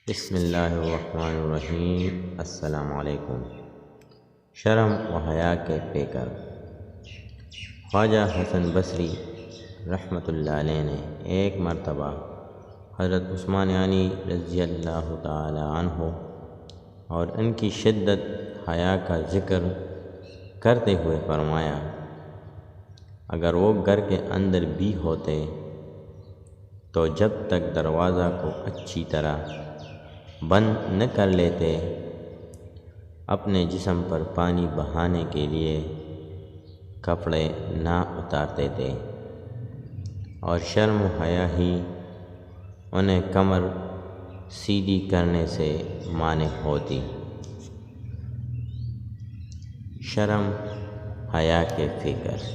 بسم اللہ الرحمن الرحیم۔ السلام علیکم۔ شرم و حیا کے پیکر خواجہ حسن بصری رحمۃ اللہ علیہ نے ایک مرتبہ حضرت عثمان غنی رضی اللہ تعالی عنہ اور ان کی شدت حیا کا ذکر کرتے ہوئے فرمایا، اگر وہ گھر کے اندر بھی ہوتے تو جب تک دروازہ کو اچھی طرح بند نہ کر لیتے اپنے جسم پر پانی بہانے کے لیے کپڑے نہ اتارتے تھے، اور شرم و حیا ہی انہیں کمر سیدھی کرنے سے مانع ہوتی۔ شرم حیا کے فکر۔